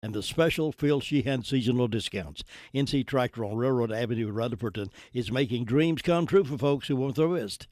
and the special Phil Sheehan seasonal discounts. NC Tractor on Railroad Avenue in Rutherford is making dreams come true for folks who want the rest.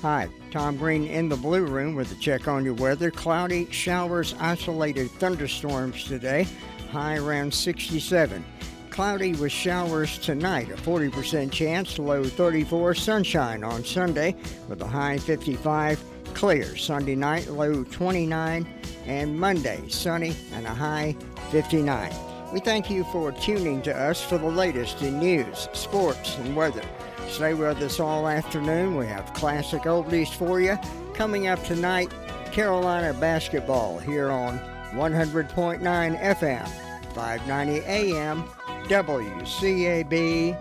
Hi, Tom Green in the Blue Room with a check on your weather. Cloudy, showers, isolated thunderstorms today. High around 67. Cloudy with showers tonight, a 40% chance, low 34. Sunshine on Sunday with a high 55. Clear Sunday night, low 29. And Monday, sunny and a high 59. We thank you for tuning to us for the latest in news, sports, and weather. Stay with us all afternoon. We have classic oldies for you. Coming up tonight, Carolina basketball here on 100.9 FM, 590 AM, WCAB,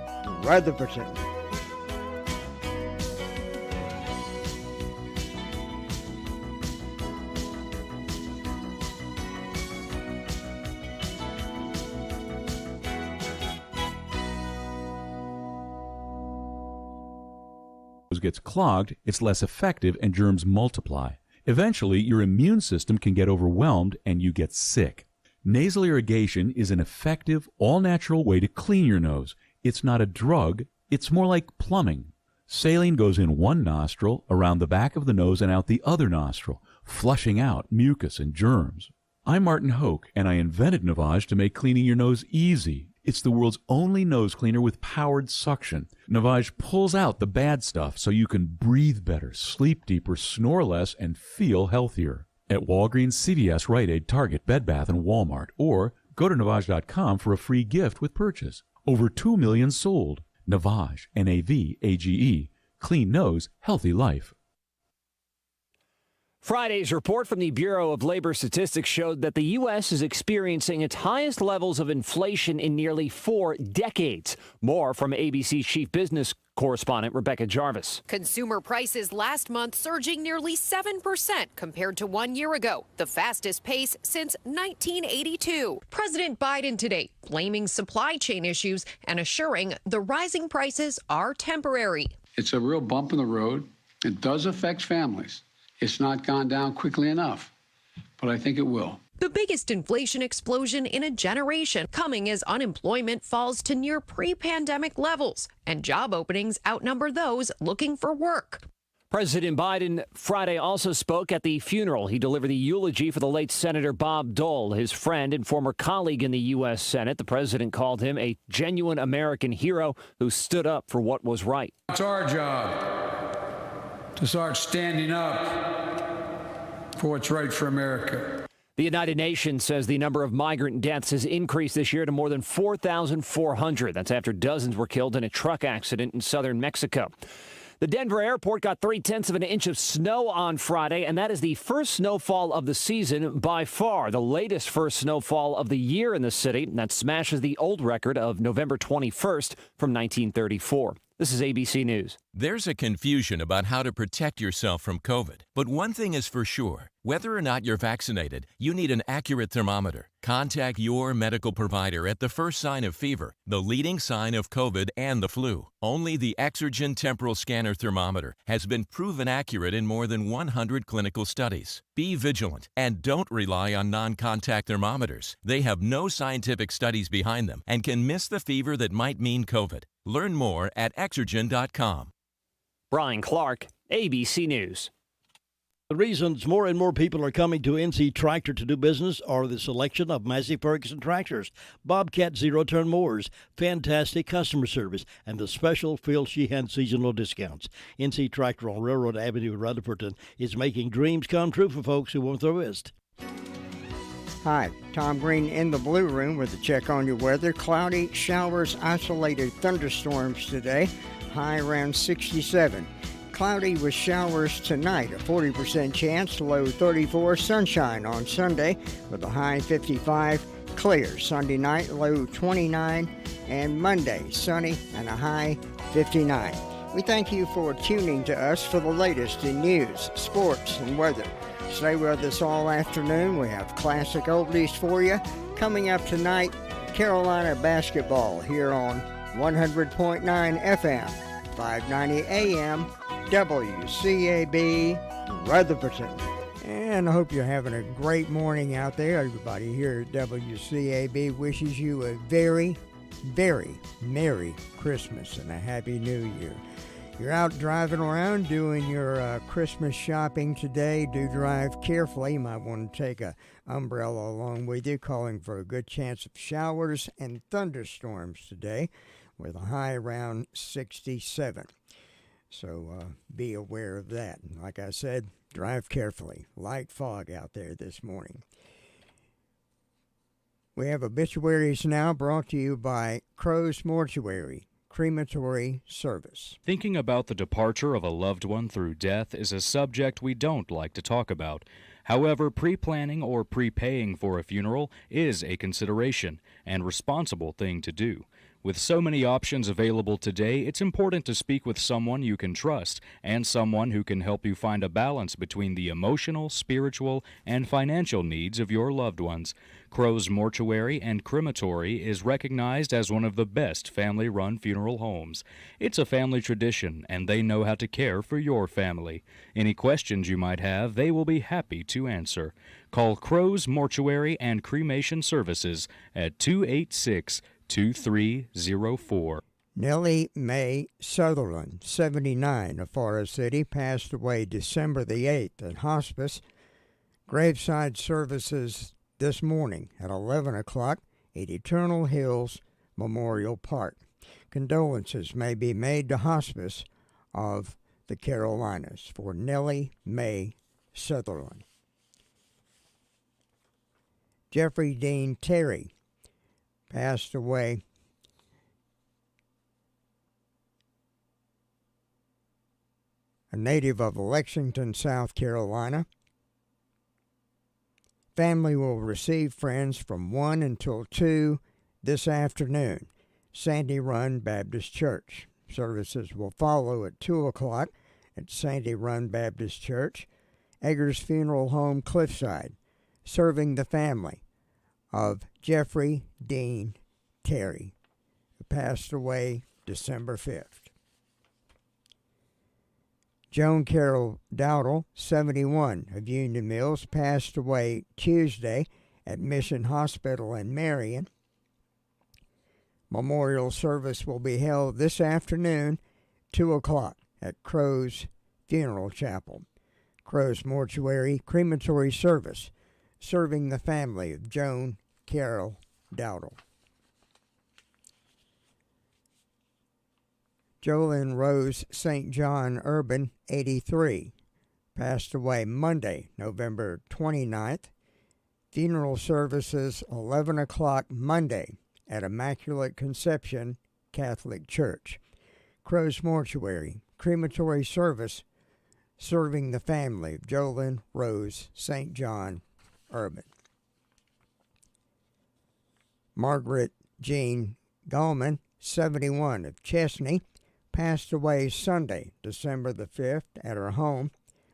Rutherford. Gets clogged, it's less effective and germs multiply. Eventually, your immune system can get overwhelmed and you get sick. Nasal irrigation is an effective, all-natural way to clean your nose. It's not a drug, it's more like plumbing. Saline goes in one nostril, around the back of the nose and out the other nostril, flushing out mucus and germs. I'm Martin Hoke, and I invented Navage to make cleaning your nose easy. It's the world's only nose cleaner with powered suction. Navage pulls out the bad stuff so you can breathe better, sleep deeper, snore less, and feel healthier. At Walgreens, CVS, Rite Aid, Target, Bed Bath, and Walmart. Or go to Navage.com for a free gift with purchase. Over 2 million sold. Navage, N-A-V-A-G-E. Clean nose, healthy life. Friday's report from the Bureau of Labor Statistics showed that the U.S. is experiencing its highest levels of inflation in nearly 4 decades. More from ABC's chief business correspondent Rebecca Jarvis. Consumer prices last month surging nearly 7% compared to 1 year ago, the fastest pace since 1982. President Biden today blaming supply chain issues and assuring the rising prices are temporary. It's a real bump in the road. It does affect families. It's not gone down quickly enough, but I think it will. The biggest inflation explosion in a generation, coming as unemployment falls to near pre-pandemic levels and job openings outnumber those looking for work. President Biden Friday also spoke at the funeral. He delivered the eulogy for the late Senator Bob Dole, his friend and former colleague in the U.S. Senate. The president called him a genuine American hero who stood up for what was right. It's our job to start standing up for what's right for America. The United Nations says the number of migrant deaths has increased this year to more than 4,400. That's after dozens were killed in a truck accident in southern Mexico. The Denver airport got 0.3 of an inch of snow on Friday, and that is the first snowfall of the season by far. The latest first snowfall of the year in the city. That smashes the old record of November 21st from 1934. This is ABC News. There's a confusion about how to protect yourself from COVID. But one thing is for sure. Whether or not you're vaccinated, you need an accurate thermometer. Contact your medical provider at the first sign of fever, the leading sign of COVID and the flu. Only the Exergen Temporal Scanner Thermometer has been proven accurate in more than 100 clinical studies. Be vigilant and don't rely on non-contact thermometers. They have no scientific studies behind them and can miss the fever that might mean COVID. Learn more at Exergen.com. Brian Clark, ABC News. The reasons more and more people are coming to NC Tractor to do business are the selection of Massey Ferguson tractors, Bobcat zero-turn mowers, fantastic customer service, and the special Phil Sheehan seasonal discounts. NC Tractor on Railroad Avenue in Rutherford is making dreams come true for folks who want the rest. Hi, Tom Green in the Blue Room with a check on your weather. Cloudy, showers, isolated thunderstorms today. High around 67. Cloudy with showers tonight, a 40% chance, low 34. Sunshine on Sunday with a high 55. Clear Sunday night, low 29. And Monday, sunny and a high 59. We thank you for tuning to us for the latest in news, sports, and weather. Stay with us all afternoon. We have classic oldies for you. Coming up tonight, Carolina basketball here on 100.9 FM, 590 AM, WCAB, Rutherford. And And I hope you're having a great morning out there. Everybody here at WCAB wishes you a very, very Merry Christmas and a Happy New Year. You're out driving around doing your Christmas shopping today. Do drive carefully. You might want to take an umbrella along with you, calling for a good chance of showers and thunderstorms today with a high around 67. So be aware of that. And like I said, drive carefully. Light fog out there this morning. We have obituaries now brought to you by Crow's Mortuary Crematory Service. Thinking about the departure of a loved one through death is a subject we don't like to talk about. However, pre-planning or prepaying for a funeral is a consideration and responsible thing to do. With so many options available today, it's important to speak with someone you can trust and someone who can help you find a balance between the emotional, spiritual, and financial needs of your loved ones. Crow's Mortuary and Crematory is recognized as one of the best family-run funeral homes. It's a family tradition, and they know how to care for your family. Any questions you might have, they will be happy to answer. Call Crow's Mortuary and Cremation Services at 286-2304. Nellie Mae Sutherland, 79, of Forest City, passed away December the 8th at hospice. Graveside services this morning at 11 o'clock at Eternal Hills Memorial Park. Condolences may be made to hospice of the Carolinas for Nellie Mae Sutherland. Jeffrey Dean Terry passed away a native of Lexington, South Carolina. Family will receive friends from 1 until 2 this afternoon. Sandy Run Baptist Church. Services will follow at 2 o'clock at Sandy Run Baptist Church. Eggers Funeral Home, Cliffside, serving the family of Jeffrey Dean Terry, who passed away December 5th. Joan Carol Dowdle, 71, of Union Mills, passed away Tuesday at Mission Hospital in Marion. Memorial service will be held this afternoon, 2 o'clock, at Crow's Funeral Chapel. Crow's Mortuary Crematory Service, serving the family of Joan Carol Dowdle. Jolyn Rose St. John Urban, 83, passed away Monday, November 29th. Funeral services 11 o'clock Monday at Immaculate Conception Catholic Church. Crow's Mortuary Crematory Service, serving the family of Jolyn Rose St. John Urban. Margaret Jean Gallman, 71, of Chesney, passed away Sunday, December the 5th, at her home.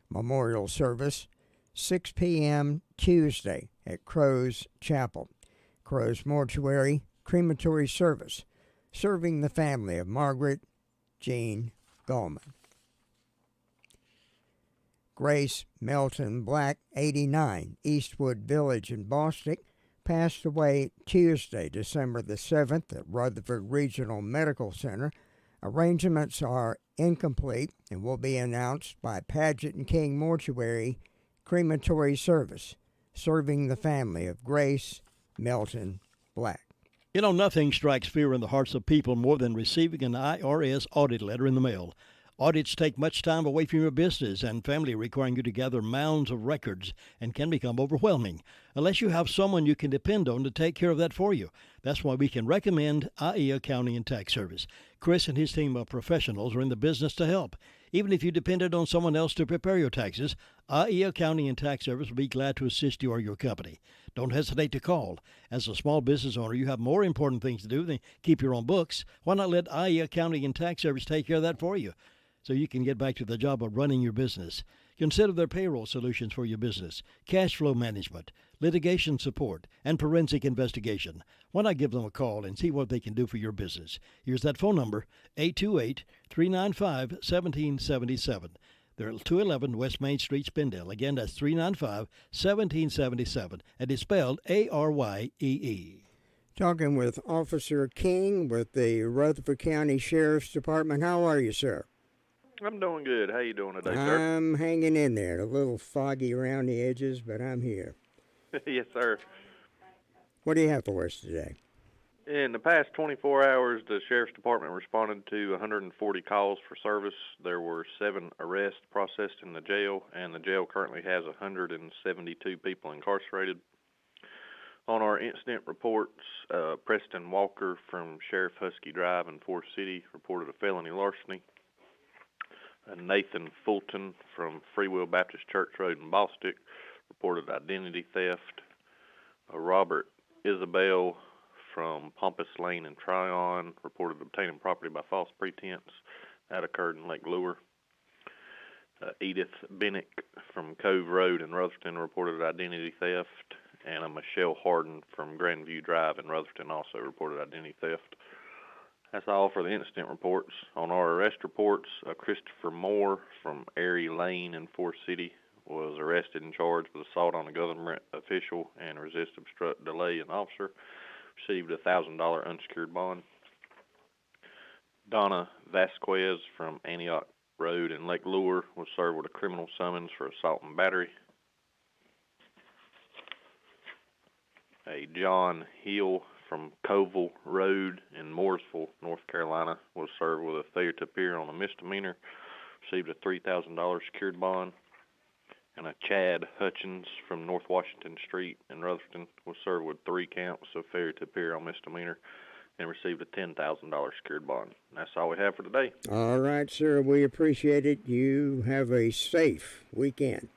Memorial service, 6 p.m. Tuesday at Crow's Chapel. Crow's Mortuary Crematory Service, serving the family of Margaret Jean Gallman. Grace Melton Black, 89, Eastwood Village in Bostic, passed away Tuesday, December the 7th at Rutherford Regional Medical Center. Arrangements are incomplete and will be announced by Paget and King Mortuary Crematory Service, serving the family of Grace Melton Black. You know, nothing strikes fear in the hearts of people more than receiving an IRS audit letter in the mail. Audits take much time away from your business and family, requiring you to gather mounds of records, and can become overwhelming unless you have someone you can depend on to take care of that for you. That's why we can recommend IE Accounting and Tax Service. Chris and his team of professionals are in the business to help. Even if you depended on someone else to prepare your taxes, IE Accounting and Tax Service will be glad to assist you or your company. Don't hesitate to call. As a small business owner, you have more important things to do than keep your own books. Why not let IE Accounting and Tax Service take care of that for you, so you can get back to the job of running your business? Consider their payroll solutions for your business, cash flow management, litigation support, and forensic investigation. Why not give them a call and see what they can do for your business? Here's that phone number, 828-395-1777. They're at 211 West Main Street, Spindale. Again, that's 395-1777, and it's spelled Aryee. Talking with Officer King with the Rutherford County Sheriff's Department. How are you, sir? I'm doing good. How you doing today, sir? I'm hanging in there. A little foggy around the edges, but I'm here. Yes, sir. What do you have for us today? In the past 24 hours, the Sheriff's Department responded to 140 calls for service. There were 7 arrests processed in the jail, and the jail currently has 172 people incarcerated. On our incident reports, Preston Walker from Sheriff Husky Drive in Forest City reported a felony larceny. Nathan Fulton from Free Will Baptist Church Road in Bostic reported identity theft. Robert Isabel from Pompous Lane in Tryon reported obtaining property by false pretense. That occurred in Lake Lure. Edith Bennick from Cove Road in Rutherford reported identity theft. And Michelle Harden from Grandview Drive in Rutherford also reported identity theft. That's all for the incident reports. On our arrest reports, Christopher Moore from Airy Lane in Forest City was arrested and charged with assault on a government official and resist, obstruct, delay an officer. Received a $1,000 unsecured bond. Donna Vasquez from Antioch Road in Lake Lure was served with a criminal summons for assault and battery. A John Hill from Coville Road in Mooresville, North Carolina, was served with a failure to appear on a misdemeanor. Received a $3,000 secured bond. And a Chad Hutchins from North Washington Street in Rutherford was served with 3 counts of failure to appear on misdemeanor and received a $10,000 secured bond. That's all we have for today. All right, sir. We appreciate it. You have a safe weekend.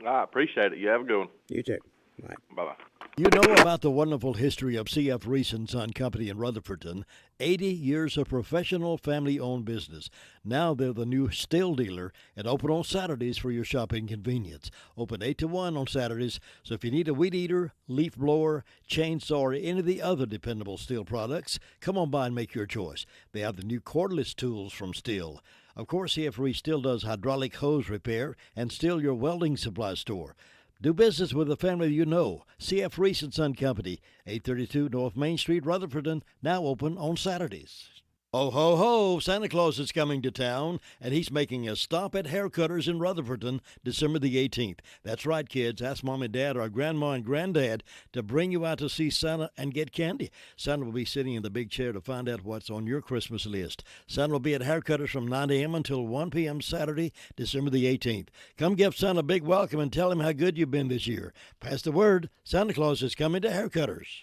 I appreciate it. You have a good one. You too. Bye. Bye-bye. You know about the wonderful history of C.F. Reese & Son Company in Rutherfordton. 80 years of professional family-owned business. Now they're the new still dealer and open on Saturdays for your shopping convenience. Open 8 to 1 on Saturdays, so if you need a weed eater, leaf blower, chainsaw, or any of the other dependable Stihl products, come on by and make your choice. They have the new cordless tools from Stihl. Of course, C.F. Reese still does hydraulic hose repair and still your welding supply store. Do business with a family you know. C.F. Reese & Son Company, 832 North Main Street, Rutherfordton, now open on Saturdays. Ho, ho, ho! Santa Claus is coming to town, and he's making a stop at Haircutters in Rutherfordton, December the 18th. That's right, kids. Ask Mom and Dad or Grandma and Granddad to bring you out to see Santa and get candy. Santa will be sitting in the big chair to find out what's on your Christmas list. Santa will be at Haircutters from 9 a.m. until 1 p.m. Saturday, December the 18th. Come give Santa a big welcome and tell him how good you've been this year. Pass the word. Santa Claus is coming to Haircutters.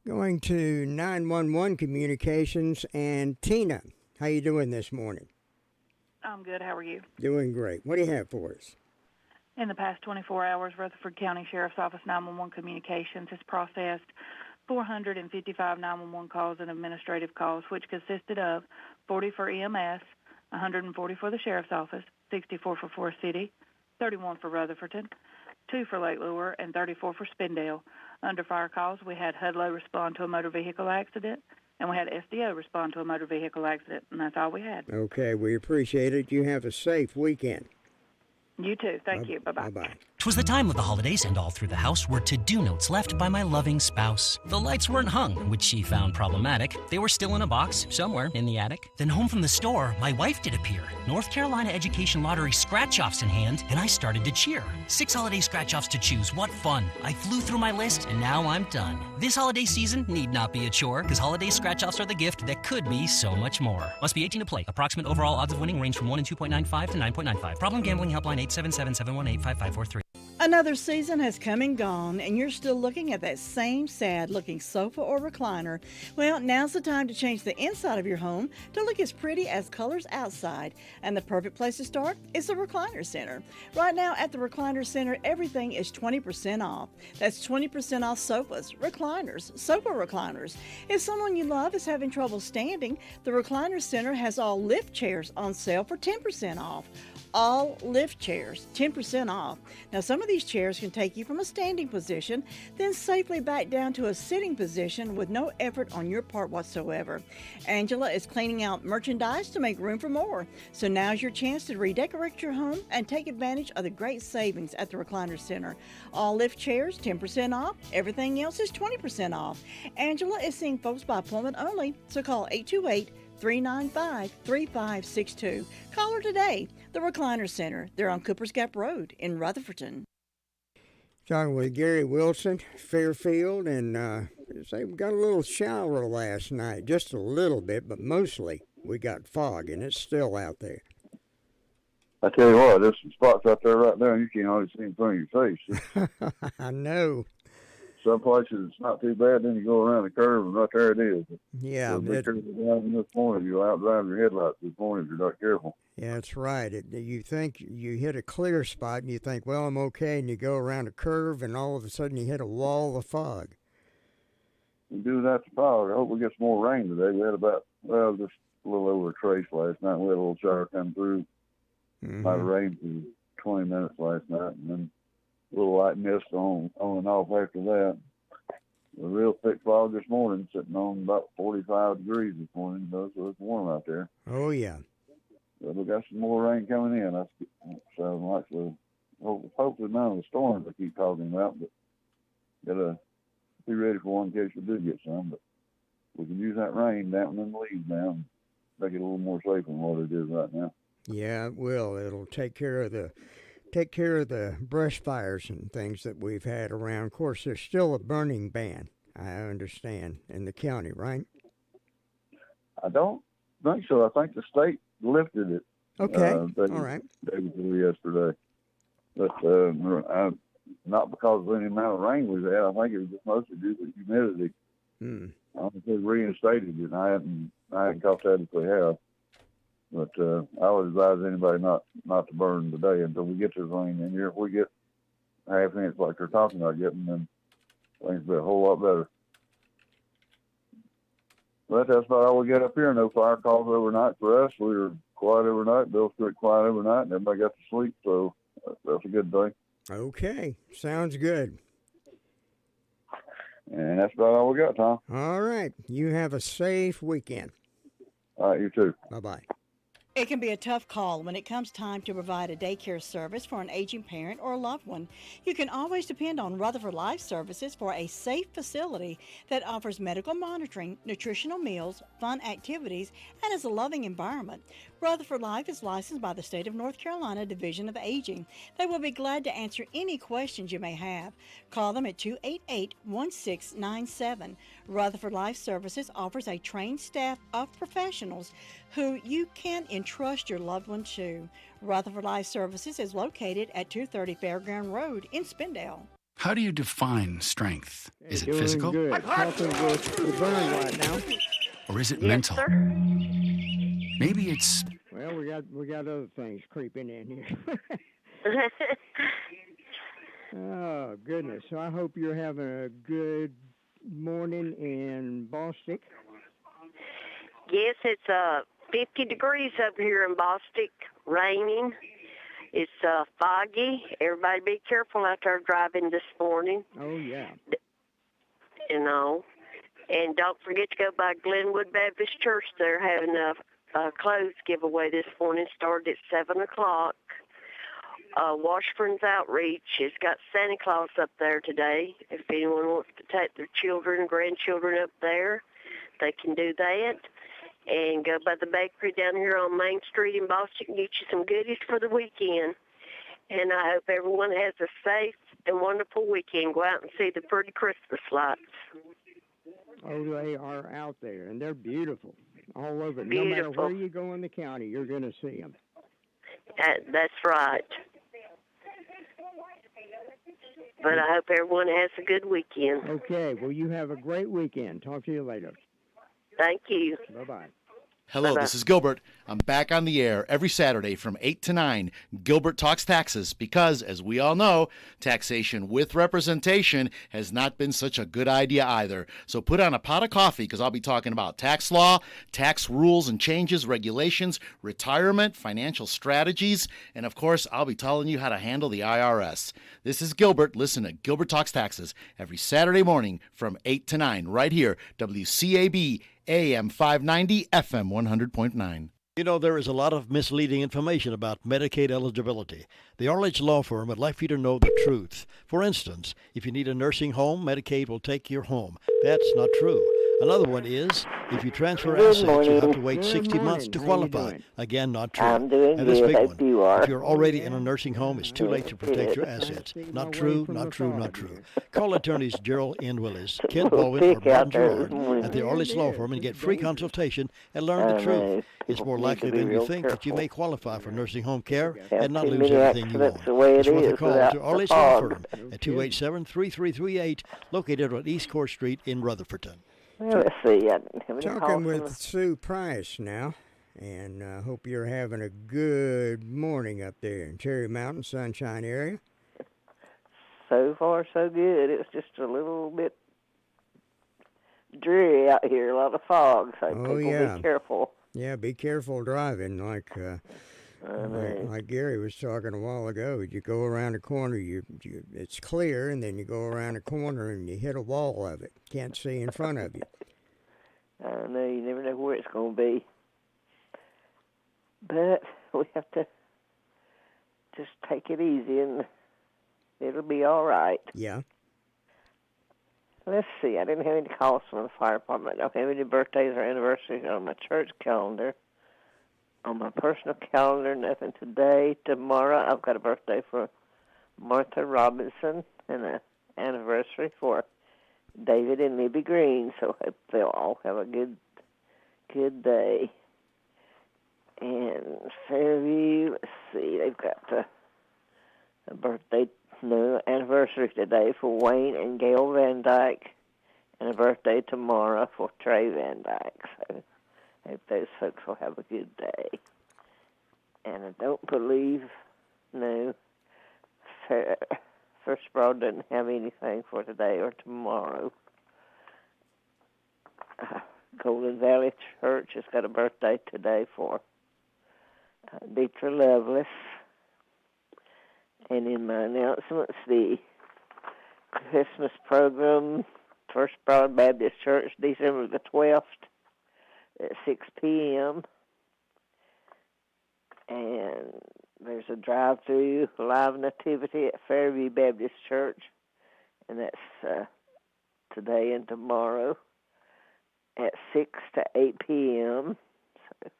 Going to 911 Communications, and Tina, how you doing this morning? I'm good. How are you? Doing great. What do you have for us? In the past 24 hours, Rutherford County Sheriff's Office 911 Communications has processed 455 911 calls and administrative calls, which consisted of 40 for EMS, 140 for the Sheriff's Office, 64 for Forest City, 31 for Rutherfordton, 2 for Lake Lure, and 34 for Spindale. Under fire calls, we had HUDLO respond to a motor vehicle accident, and we had SDO respond to a motor vehicle accident, and that's all we had. Okay, we appreciate it. You have a safe weekend. You too. Thank you. Bye-bye. Bye-bye. 'Twas the time of the holidays, and all through the house were to-do notes left by my loving spouse. The lights weren't hung, which she found problematic. They were still in a box somewhere in the attic. Then home from the store, my wife did appear. North Carolina Education Lottery scratch-offs in hand, and I started to cheer. 6 holiday scratch-offs to choose. What fun. I flew through my list, and now I'm done. This holiday season need not be a chore, because holiday scratch-offs are the gift that could be so much more. Must be 18 to play. Approximate overall odds of winning range from 1 in 2.95 to 9.95. Problem gambling helpline 877-718-5543. Another season has come and gone, and you're still looking at that same sad-looking sofa or recliner. Well, now's the time to change the inside of your home to look as pretty as colors outside. And the perfect place to start is the Recliner Center. Right now at the Recliner Center, everything is 20% off. That's 20% off sofas, recliners, sofa recliners. If someone you love is having trouble standing, the Recliner Center has all lift chairs on sale for 10% off. all lift chairs, 10% off. Now, some of these chairs can take you from a standing position, then safely back down to a sitting position with no effort on your part whatsoever. Angela is cleaning out merchandise to make room for more. So now's your chance to redecorate your home and take advantage of the great savings at the Recliner Center. All lift chairs, 10% off. Everything else is 20% off. Angela is seeing folks by appointment only, so call 828-395-3562. Call her today. The Recliner Center. They're on Cooper's Gap Road in Rutherfordton. Talking with Gary Wilson, Fairfield, and say we got a little shower last night, just a little bit, but mostly we got fog, and it's still out there. I tell you what, there's some spots out there right now, and you can't hardly see in front of your face. I know. Some places it's not too bad, then you go around the curve, and right there it is. Yeah. So be careful driving this morning. You'll outdrive your headlights this morning if you're not careful. Yeah, that's right. You think you hit a clear spot, and you think, well, I'm okay, and you go around a curve, and all of a sudden you hit a wall of fog. We do that to fog. I hope we get some more rain today. We had just a little over a trace last night. We had a little shower come through. Might have rained for 20 minutes last night, and then a little light mist on and off after that. A real thick fog this morning, sitting on about 45 degrees this morning, so it's warm out there. Oh, yeah. But we got some more rain coming in. So hopefully none of the storms I keep talking about, but gotta be ready for one in case we do get some. But we can use that rain dampening the leaves down, make it a little more safe than what it is right now. Yeah, it will. It'll take care of the brush fires and things that we've had around. Of course, there's still a burning ban, I understand, in the county, right? I don't think so. I think the state lifted it. Okay, all right. Day before yesterday. But not because of any amount of rain we've had. I think it was just mostly due to humidity. I don't think they reinstated it. I hadn't caught that if they have. But I would advise anybody not to burn today until we get this rain in here. If we get half inch like they're talking about getting, then things will be a whole lot better. But that's about all we get up here. No fire calls overnight for us. We were quiet overnight. Bill Street quiet overnight, and everybody got to sleep, so that's a good thing. Okay, sounds good. And that's about all we got, Tom. All right. You have a safe weekend. All right, you too. Bye-bye. It can be a tough call when it comes time to provide a daycare service for an aging parent or a loved one. You can always depend on Rutherford Life Services for a safe facility that offers medical monitoring, nutritional meals, fun activities, and is a loving environment. Rutherford Life is licensed by the State of North Carolina Division of Aging. They will be glad to answer any questions you may have. Call them at 288-1697. Rutherford Life Services offers a trained staff of professionals who you can entrust your loved one to. Rutherford Life Services is located at 230 Fairground Road in Spindale. How do you define strength? Is it physical? Good. Helping with the burn right now. Or is it mental? Sir? Maybe it's... Well, we got other things creeping in here. Oh, goodness. So I hope you're having a good morning in Bostic. Yes, it's 50 degrees up here in Bostic, raining. It's foggy. Everybody be careful out there driving this morning. Oh, yeah. You know. And don't forget to go by Glenwood Baptist Church. They're having a clothes giveaway this morning. Started at 7 o'clock. Washburn's Outreach has got Santa Claus up there today. If anyone wants to take their children and grandchildren up there, they can do that. And go by the bakery down here on Main Street in Boston and get you some goodies for the weekend. And I hope everyone has a safe and wonderful weekend. Go out and see the pretty Christmas lights. Oh, they are out there, and they're beautiful all over. Beautiful. No matter where you go in the county, you're going to see them. That's right. But I hope everyone has a good weekend. Okay, well, you have a great weekend. Talk to you later. Thank you. Bye-bye. Hello, this is Gilbert. I'm back on the air every Saturday from 8 to 9. Gilbert Talks Taxes because, as we all know, taxation with representation has not been such a good idea either. So put on a pot of coffee because I'll be talking about tax law, tax rules and changes, regulations, retirement, financial strategies, and of course, I'll be telling you how to handle the IRS. This is Gilbert. Listen to Gilbert Talks Taxes every Saturday morning from 8 to 9 right here, WCAB AM 590, FM 100.9. You know, there is a lot of misleading information about Medicaid eligibility. The Arledge Law Firm would like for you to know the truth. For instance, if you need a nursing home, Medicaid will take your home. That's not true. Another one is, if you transfer assets, you have to wait 60 months to qualify. Again, not true. I'm doing And this good. big Hope one, you are. if you're already in a nursing home, it's too late to protect your assets. Not true, not true, not true. Call attorneys Gerald N. Willis, Kent Baldwin, or Martin Gerard at the Arledge Law Firm and get free consultation and learn the truth. It's more likely than you think that you may qualify for nursing home care and not lose everything you own. It's worth a call to Arledge Law Firm at 287-3338, located on East Court Street in Rutherfordton. Well, let's see. I didn't have any Talking calls with from Sue Price now, and I hope you're having a good morning up there in Cherry Mountain, Sunshine area. So far, so good. It was just a little bit dreary out here, a lot of fog, so people be careful. Yeah, be careful driving. Like Gary was talking a while ago, you go around a corner, it's clear, and then you go around a corner and you hit a wall of it. Can't see in front of you. I know, you never know where it's going to be. But we have to just take it easy, and it'll be all right. Yeah. Let's see. I didn't have any calls from the fire department. I don't have any birthdays or anniversaries on my church calendar. On my personal calendar, nothing today. Tomorrow, I've got a birthday for Martha Robinson and an anniversary for David and Libby Green. So I hope they'll all have a good day. And Fairview, let's see, they've got anniversary today for Wayne and Gail Van Dyke, and a birthday tomorrow for Trey Van Dyke. So I hope those folks will have a good day. And I don't believe, First Broad doesn't have anything for today or tomorrow. Golden Valley Church has got a birthday today for Deetra Lovelace. And in my announcements, the Christmas program, First Broad Baptist Church, December the 12th at 6 p.m. And there's a drive-through live nativity at Fairview Baptist Church, and that's today and tomorrow at 6 to 8 p.m. So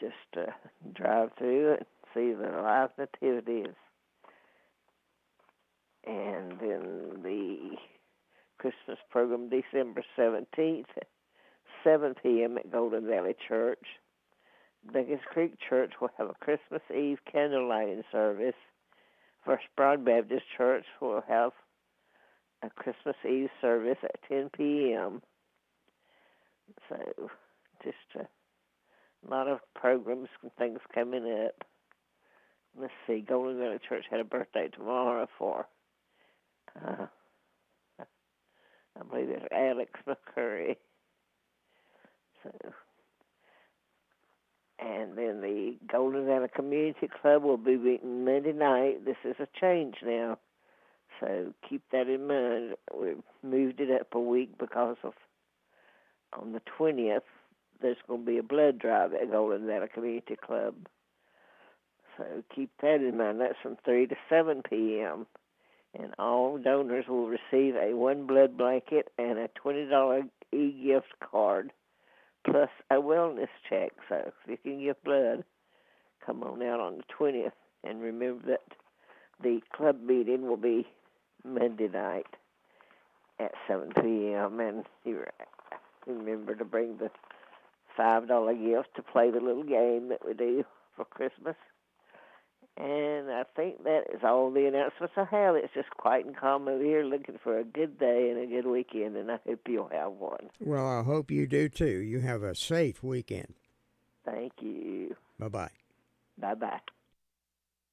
just drive through and see the live nativities. And then the Christmas program, December 17th at 7 p.m. at Golden Valley Church. Duggins Creek Church will have a Christmas Eve candlelighting service. First Broad Baptist Church will have a Christmas Eve service at 10 p.m. So just a lot of programs and things coming up. Let's see, Golden Valley Church had a birthday tomorrow for, I believe it's Alex McCurry. So, and then the Golden Valley Community Club will be meeting Monday night. This is a change now, so keep that in mind. We've moved it up a week because of on the 20th, there's going to be a blood drive at Golden Valley Community Club. So keep that in mind. That's from 3 to 7 p.m. And all donors will receive a one blood blanket and a $20 e-gift card, plus a wellness check. So if you can give blood, come on out on the 20th. And remember that the club meeting will be Monday night at 7 p.m. And remember to bring the $5 gift to play the little game that we do for Christmas. And I think that is all the announcements I have. It's just quiet and calm over here, looking for a good day and a good weekend, and I hope you'll have one. Well, I hope you do too. You have a safe weekend. Thank you. Bye-bye. Bye-bye.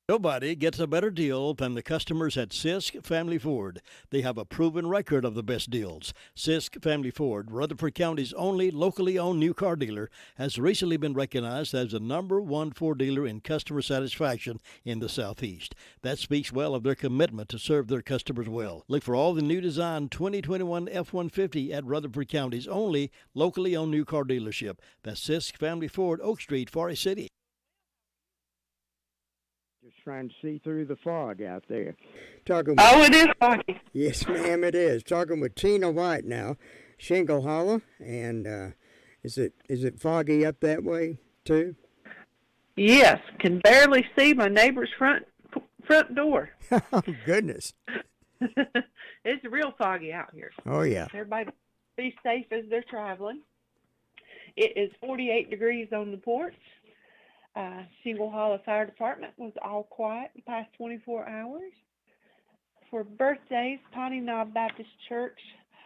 Nobody gets a better deal than the customers at Sisk Family Ford. They have a proven record of the best deals. Sisk Family Ford, Rutherford County's only locally owned new car dealer, has recently been recognized as the #1 Ford dealer in customer satisfaction in the Southeast. That speaks well of their commitment to serve their customers well. Look for all the new design 2021 F-150 at Rutherford County's only locally owned new car dealership. That's Sisk Family Ford, Oak Street, Forest City. Just trying to see through the fog out there. It is foggy. Yes, ma'am, it is. Talking with Tina White now, Shingle Hollow, and is it foggy up that way too? Yes, can barely see my neighbor's front door. Oh, goodness. It's real foggy out here. Oh, yeah. Everybody be safe as they're traveling. It is 48 degrees on the porch. Shingle Hollow Fire Department was all quiet the past 24 hours. For birthdays, Piney Knob Baptist Church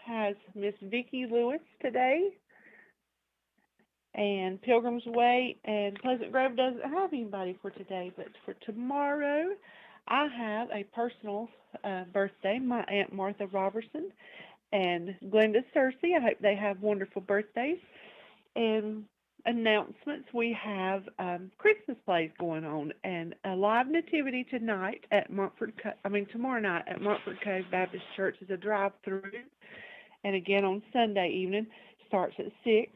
has Miss Vicki Lewis today. And Pilgrim's Way and Pleasant Grove doesn't have anybody for today. But for tomorrow, I have a personal birthday, my Aunt Martha Robertson and Glenda Searcy. I hope they have wonderful birthdays. And announcements, we have Christmas plays going on and a live nativity tonight at tomorrow night at Montford Cove Baptist Church is a drive-through, and again on Sunday evening starts at 6,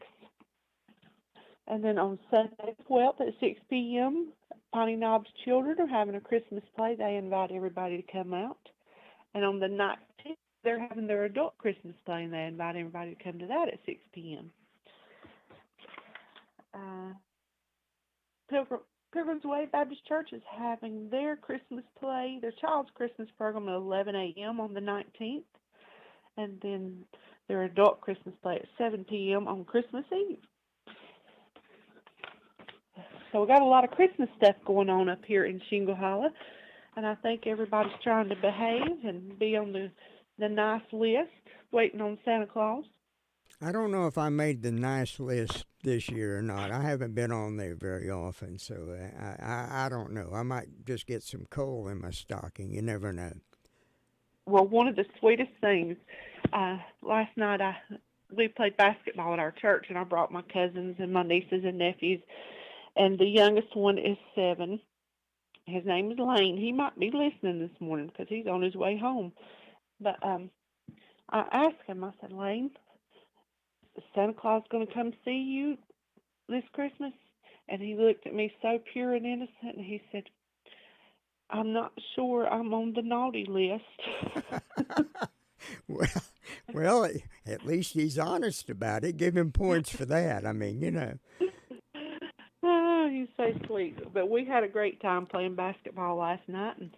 and then on Sunday 12th at 6 p.m. Piney Knob's children are having a Christmas play. They invite everybody to come out, and on the 19th they're having their adult Christmas play, and they invite everybody to come to that at 6 p.m. Pilgrim's Way Baptist Church is having their Christmas play, their child's Christmas program at 11 a.m. on the 19th, and then their adult Christmas play at 7 p.m. on Christmas Eve. So we got a lot of Christmas stuff going on up here in Shingle Hollow, and I think everybody's trying to behave and be on the nice list, waiting on Santa Claus. I don't know if I made the nice list this year or not. I haven't been on there very often, so I don't know. I might just get some coal in my stocking. You never know. Well, one of the sweetest things, last night we played basketball at our church, and I brought my cousins and my nieces and nephews, and the youngest one is 7. His name is Lane. He might be listening this morning because he's on his way home. But I asked him, I said, Lane, is Santa Claus going to come see you this Christmas? And he looked at me so pure and innocent, and he said, I'm not sure I'm on the naughty list. Well, at least he's honest about it. Give him points for that. I mean, you know. Oh, he's so sweet. But we had a great time playing basketball last night, and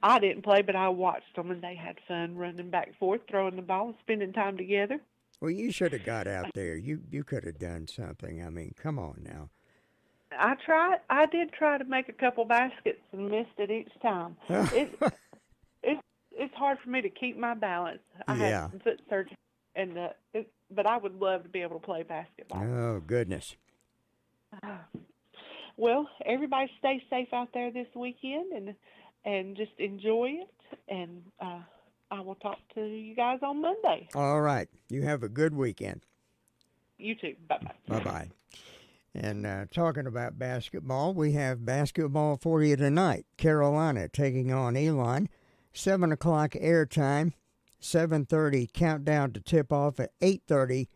I didn't play, but I watched them, and they had fun running back and forth, throwing the ball, and spending time together. Well, you should have got out there. You could have done something. I mean, come on now. I tried. I did try to make a couple baskets and missed it each time. It's hard for me to keep my balance. I had some foot surgery, and but I would love to be able to play basketball. Oh, goodness. Well, everybody stay safe out there this weekend and just enjoy it. And I will talk to you guys on Monday. All right. You have a good weekend. You too. Bye-bye. Bye-bye. And talking about basketball, we have basketball for you tonight. Carolina taking on Elon. 7 o'clock airtime. 7:30 countdown to tip-off at 8:30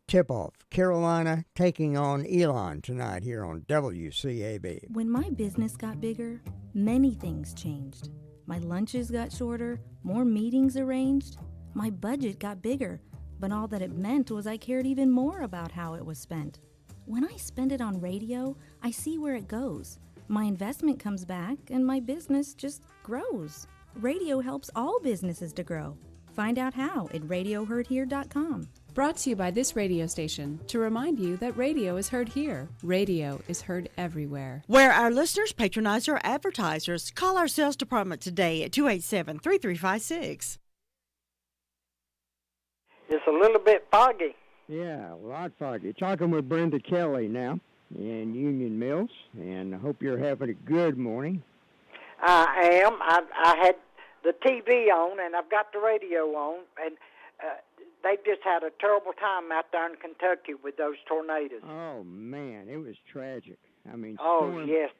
tip-off. Carolina taking on Elon tonight here on WCAB. When my business got bigger, many things changed. My lunches got shorter, more meetings arranged. My budget got bigger, but all that it meant was I cared even more about how it was spent. When I spend it on radio, I see where it goes. My investment comes back, and my business just grows. Radio helps all businesses to grow. Find out how at radioheardhere.com. Brought to you by this radio station to remind you that radio is heard here. Radio is heard everywhere. Where our listeners patronize our advertisers. Call our sales department today at 287-3356. It's a little bit foggy. Yeah, a lot foggy. Talking with Brenda Kelly now. in Union Mills, and I hope you're having a good morning. I am. I had the TV on, and I've got the radio on, and they've just had a terrible time out there in Kentucky with those tornadoes. Oh, man, it was tragic. I mean, yes,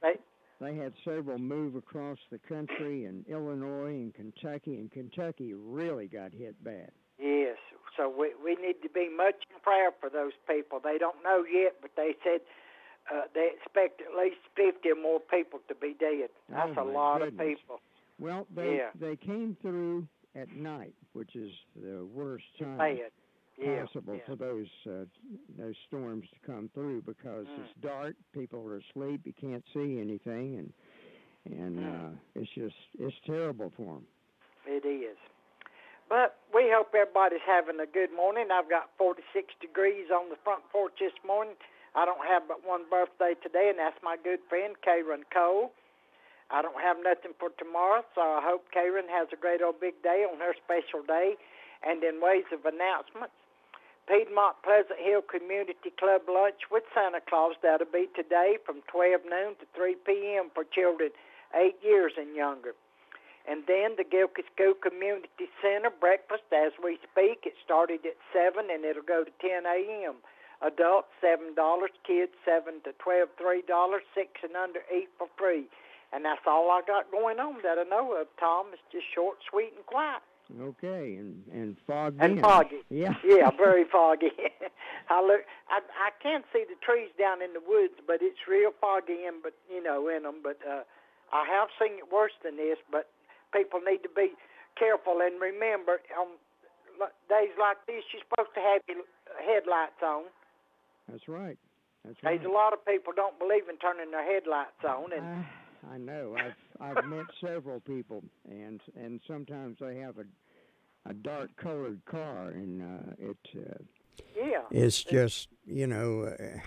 they had several move across the country in Illinois and Kentucky really got hit bad. Yes, so we need to be much in prayer for those people. They don't know yet, but they said they expect at least 50 or more people to be dead. That's a lot of people. Well, they came through at night, which is the worst time possible for those storms to come through, because it's dark, people are asleep, you can't see anything, and it's terrible for them. It is. But we hope everybody's having a good morning. I've got 46 degrees on the front porch this morning. I don't have but one birthday today, and that's my good friend, Karen Cole. I don't have nothing for tomorrow, so I hope Karen has a great old big day on her special day. And in ways of announcements, Piedmont Pleasant Hill Community Club lunch with Santa Claus. That'll be today from 12 noon to 3 p.m. for children 8 years and younger. And then the Gilkey School Community Center breakfast as we speak. It started at 7 and it'll go to 10 a.m. Adults $7, kids 7 to 12, $3, 6 and under eat for free. And that's all I got going on that I know of, Tom. It's just short, sweet, and quiet. Okay, and foggy. And foggy. Yeah. Yeah, very foggy. I can't see the trees down in the woods, but it's real foggy in them. But I have seen it worse than this. But people need to be careful and remember, on days like this, you're supposed to have your headlights on. That's right. There's a lot of people don't believe in turning their headlights on, and I know. I've met several people, and sometimes they have a dark colored car, and it's just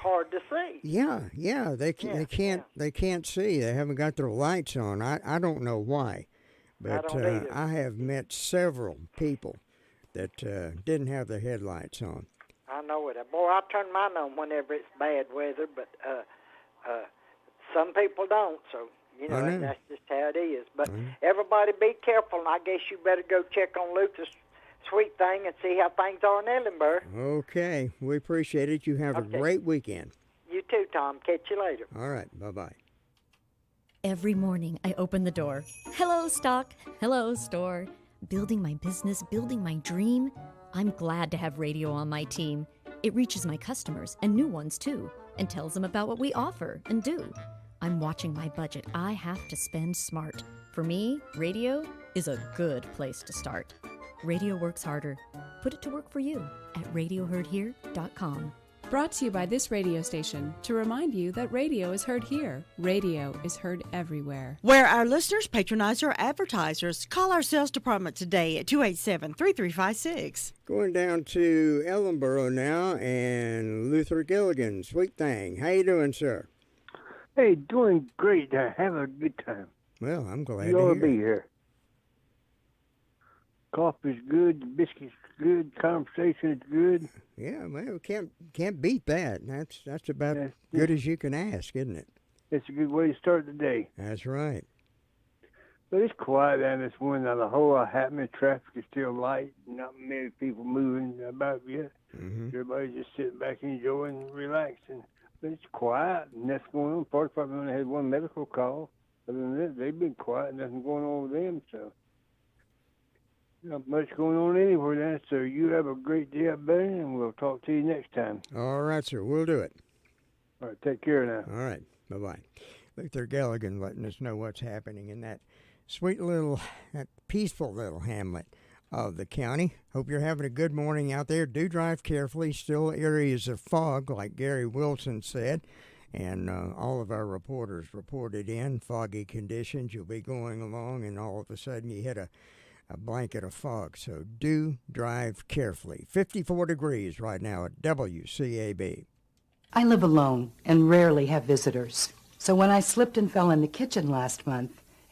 hard to see. Yeah. They can't see. They haven't got their lights on. I don't know why, but I have met several people that didn't have their headlights on. I know it. Boy, I turn mine on whenever it's bad weather, but some people don't, so, and that's just how it is. But everybody be careful, and I guess you better go check on Luther's sweet thing and see how things are in Ellenburg. Okay. We appreciate it. You have a great weekend. You too, Tom. Catch you later. All right. Bye-bye. Every morning, I open the door. Hello, stock. Hello, store. Building my business, building my dream. I'm glad to have radio on my team. It reaches my customers, and new ones too, and tells them about what we offer and do. I'm watching my budget. I have to spend smart. For me, radio is a good place to start. Radio works harder. Put it to work for you at radioheardhere.com. Brought to you by this radio station to remind you that radio is heard here. Radio is heard everywhere. Where our listeners patronize our advertisers. Call our sales department today at 287-3356. Going down to Ellenboro now, and Luther Gilligan. Sweet thing. How you doing, sir? Hey, doing great. Having a good time. Well, I'm glad you ought to be here. Coffee's good, the biscuits good, conversation is good. Yeah, well, can't beat that. That's about as good as you can ask, isn't it? It's a good way to start the day. That's right. But it's quiet down this morning. Not a whole lot happening. Traffic is still light. Not many people moving about yet. Mm-hmm. Everybody's just sitting back enjoying and relaxing. But it's quiet, and that's going on. Fire department only had one medical call. Other than that, they've been quiet. Nothing going on with them, so. Not much going on anywhere then, so you have a great day up there, and we'll talk to you next time. All right, sir. We'll do it. All right, take care now. All right, bye-bye. Luther Gilligan letting us know what's happening in that sweet little, that peaceful little hamlet of the county. Hope you're having a good morning out there. Do drive carefully. Still areas of fog, like Gary Wilson said, and all of our reporters reported in foggy conditions. You'll be going along, and all of a sudden you hit a blanket of fog, so do drive carefully. 54 degrees right now at WCAB. I live alone and rarely have visitors. So when I slipped and fell in the kitchen last month,